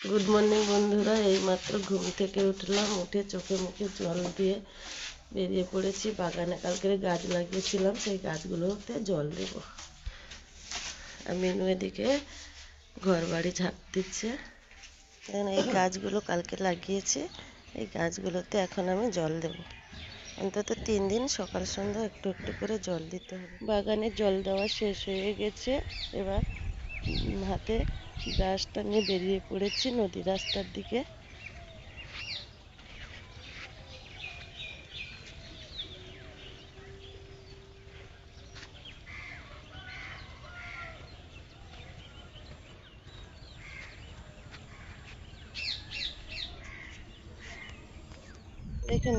Good morning বন্ধুরা, এইমাত্র ঘুম থেকে উঠলাম। উঠে চোখে মুখে জল দিয়ে বেরিয়ে পড়েছি বাগানে। কালকে গাছ লাগিয়েছিলাম, সেই গাছগুলোতে জল দেব। আর মেনু এদিকে ঘর বাড়ি ঝাঁপ দিচ্ছে। এই গাছগুলো কালকে লাগিয়েছি, এই গাছগুলোতে এখন আমি জল দেব। অন্তত 3 দিন সকাল সন্ধ্যা একটু একটু করে জল দিতে হবে। বাগানে জল দেওয়া শেষ হয়ে গেছে। এবার হাতে ব্রাশটা নিয়ে বেরিয়ে পড়েছি নদী রাস্তার দিকে।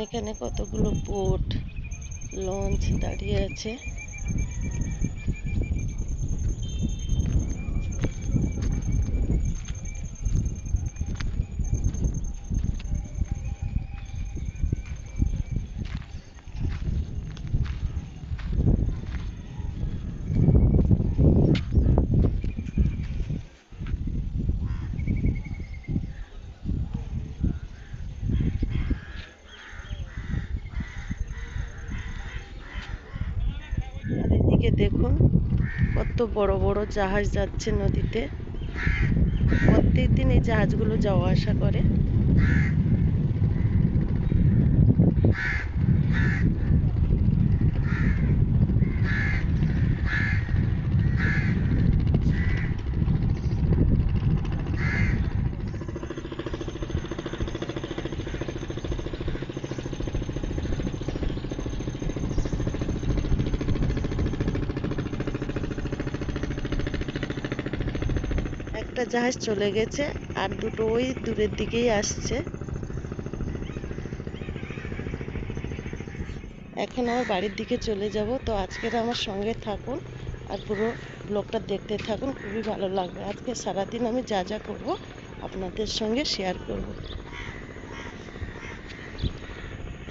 এখানে কতগুলো বোট, লঞ্চ দাঁড়িয়ে আছে। আর এদিকে দেখুন কত বড় বড় জাহাজ যাচ্ছে নদীতে। প্রত্যেকদিন এই জাহাজগুলো যাওয়া আসা করে। একটা জাহাজ চলে গেছে, আর দুটো ওই দূরের দিকেই আসছে। এখন আমার বাড়ির দিকে চলে যাব। তো আজকের আমার সঙ্গে থাকুন আর পুরো ব্লগটা দেখতে থাকুন, খুবই ভালো লাগবে। আজকে সারাদিন আমি যা যা করব আপনাদের সঙ্গে শেয়ার করব।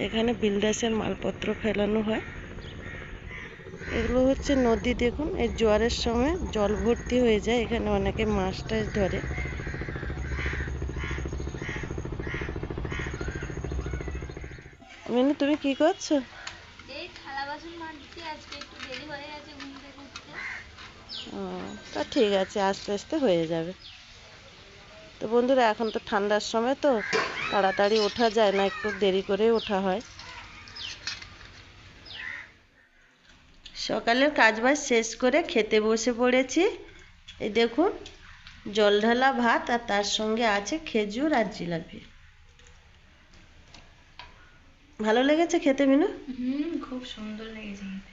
এখানে বিলডাসের মালপত্র ফেলানো হয়। এগুলো হচ্ছে নদী। দেখুন, এই জোয়ারের সময় জল ভর্তি হয়ে যায়, এখানে অনেকে মাছ টাছ ধরে। মিনু, তুমি কি করছো? এই থালা বাসন মাজতে আজকে একটু দেরি হয়ে গেছে ঘুম থেকে উঠতে। তা ঠিক আছে, আস্তে আস্তে হয়ে যাবে। তো বন্ধুরা, এখন তো ঠান্ডার সময়, তো তাড়াতাড়ি ওঠা যায় না, একটু দেরি করে ওঠা হয়। সকালের কাজবাজ শেষ করে খেতে বসে পড়েছি। এই দেখুন, জল ঢালা ভাত, আর তার সঙ্গে আছে খেজুর আর জিলাপি। ভালো লেগেছে খেতে মিনু? খুব সুন্দর লেগেছে খেতে।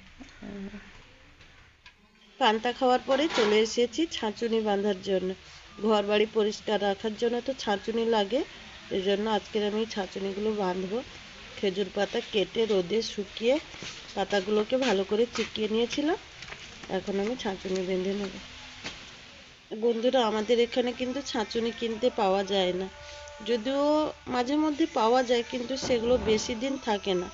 পান্তা খাওয়ার পরে চলে এসেছি ছাঁচুনি বাঁধার জন্য। ঘর বাড়ি পরিষ্কার রাখার জন্য তো ছাঁচুনি লাগে, এই জন্য আজকের আমি ছাঁচুনিগুলো বাঁধবো। খেজুর পাতা কেটে রোদে শুকিয়ে পাতাগুলোকে ভালো করে চিকিয়ে নিয়েছিলাম। এখন আমি ছাঁচুনি বেঁধে নেব। বন্ধুরা, আমাদের এখানে কিন্তু ছাঁচুনি কিনতে পাওয়া যায় না। যদিও মাঝে মধ্যে পাওয়া যায়, কিন্তু সেগুলো বেশি দিন থাকে না।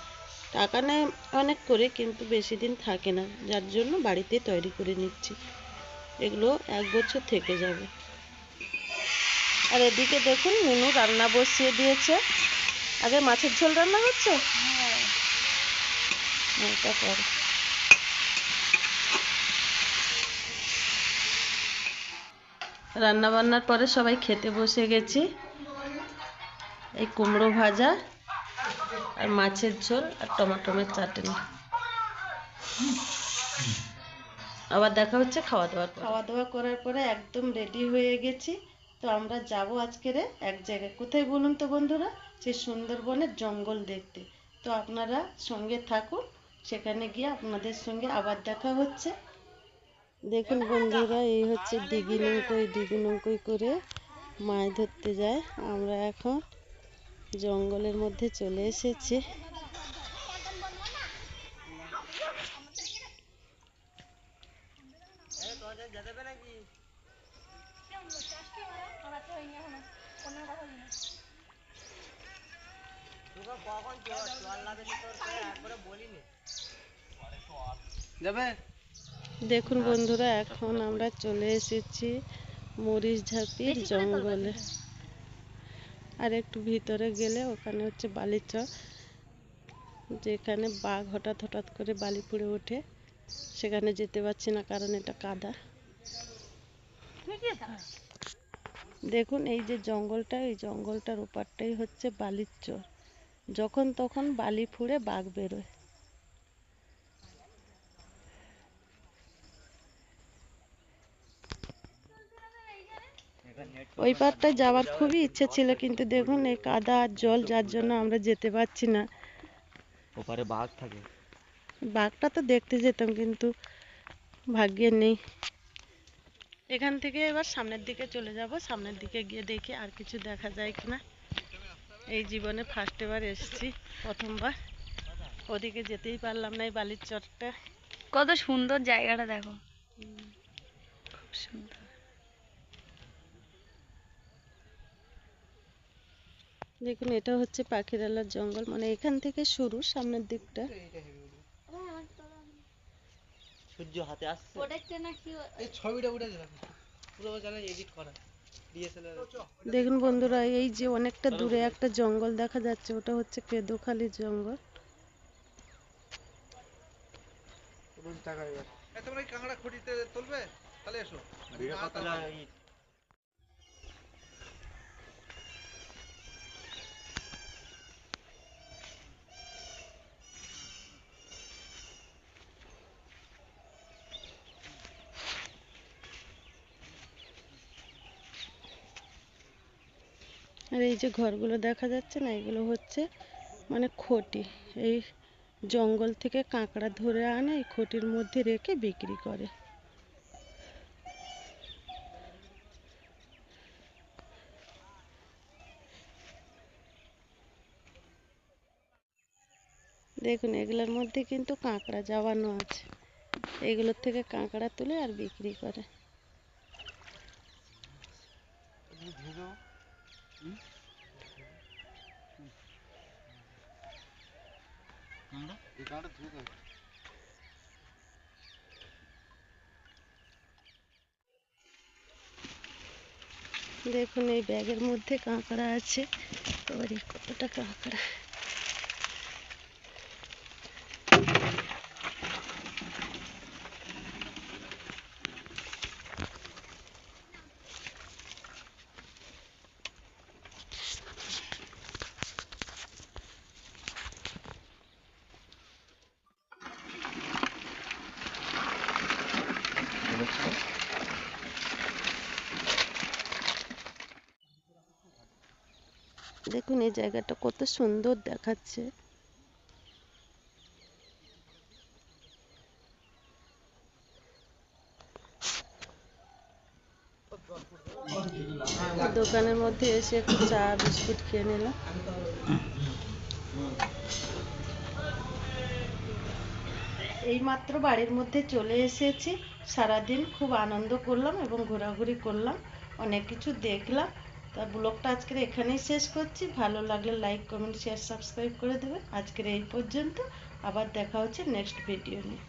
টাকা নেয় অনেক করে, কিন্তু বেশি দিন থাকে না, যার জন্য বাড়িতে তৈরি করে নিচ্ছি। এগুলো 1 বছর থেকে যাবে। আর এদিকে দেখুন, মিনু রান্না বসিয়ে দিয়েছে। আগে মাছের ঝোল রান্না করছো? এটা করো। রান্না বান্নার পরে সবাই খেতে বসে গেছি। এই কুমড়ো ভাজা আর মাছের ঝোল আর টমেটোর চাটনি। আবার দেখা হচ্ছে খাওয়া দাওয়া করার পরে একদম রেডি হয়ে গেছি। তো আমরা যাব আজকের এক জায়গায়। কোথায় বলুন তো বন্ধুরা? সে সুন্দরবনের জঙ্গল দেখতে। তো আপনারা সঙ্গে থাকুন, সেখানে গিয়ে আপনাদের সঙ্গে আবার দেখা হচ্ছে। দেখুন বন্ধুরা, এই হচ্ছে দিঘি নৌকো। দিঘি নৌকোয় করে মাছ ধরতে যায়। আমরা এখন জঙ্গলের মধ্যে চলে এসেছি। দেখুন বন্ধুরা, এখন আমরা চলে এসেছি মরিচঝাপির জঙ্গলে। আর একটু ভিতরে গেলে ওখানে হচ্ছে বালিচর, যেখানে বাঘ হঠাৎ হঠাৎ করে বালি পুড়ে ওঠে। সেখানে যেতে পারছি না কারণ এটা কাদা। দেখুন এই যে জঙ্গলটা, এই জঙ্গলটার ওপারটাই হচ্ছে বালির চর। যখন তখন বালি ফুঁড়ে বাঘ বেরোয়। ওই পারটায় যাওয়ার খুবই ইচ্ছে ছিল, কিন্তু দেখুন এই কাদা আর জল, যার জন্য আমরা যেতে পারছি না। ওপারে বাঘ থাকে। বাঘটা তো দেখতে যেতাম, কিন্তু ভাগ্যে নেই। এখান থেকে এবার সামনের দিকে চলে যাব। সামনের দিকে গিয়ে দেখি আর কিছু দেখা যায় কিনা। এই জীবনে ফার্স্ট এবার এসেছি, প্রথমবার। ওদিকে যেতেই পারলাম না, এই বালির চরটা। কত সুন্দর জায়গাটা দেখো, খুব সুন্দর। দেখুন এটা হচ্ছে পাখিরালয় জঙ্গল, মানে এখান থেকে শুরু সামনের দিকটা। সূর্য হাতে আসছে। প্রোটেক্টর না কি এই ছবিটা উঠে দিলাম, পুরো জায়গায় এডিট করা ডিএসএলআর। দেখুন বন্ধুরা, এই যে অনেকটা দূরে একটা জঙ্গল দেখা যাচ্ছে, ওটা হচ্ছে কেদোখালি জঙ্গল। টাকা এবার তোমরা এই কাঁকড়া খুঁটিতে তুলবে, তাহলে এসো। ভিডিও কত লাগে? আর এই যে ঘরগুলো দেখা যাচ্ছে না, এগুলো হচ্ছে মানে খটি। এই জঙ্গল থেকে কাঁকড়া ধরে আনে, এই খটির মধ্যে রেখে বিক্রি করে। দেখুন এগুলোর মধ্যে কিন্তু কাঁকড়া জাবানো আছে, এগুলোর থেকে কাঁকড়া তুলে আর বিক্রি করে। দেখুন এই ব্যাগের মধ্যে কাঁকড়া আছে, এবার এই কতটা কাঁকড়া। দেখুন এই জায়গাটা কত সুন্দর দেখাচ্ছে। দোকানের মধ্যে এসে একটু চা বিস্কুট খেয়ে নিলাম। এইমাত্র বাড়ির মধ্যে চলে এসেছি। সারাদিন খুব আনন্দ করলাম এবং ঘোরাঘুরি করলাম, অনেক কিছু দেখলাম। তা ব্লগটা আজকের এখানেই শেষ করছি। ভালো লাগলে লাইক, কমেন্ট, শেয়ার, সাবস্ক্রাইব করে দেবেন। আজকের এই পর্যন্ত, আবার দেখা হচ্ছে নেক্সট ভিডিও নিয়ে।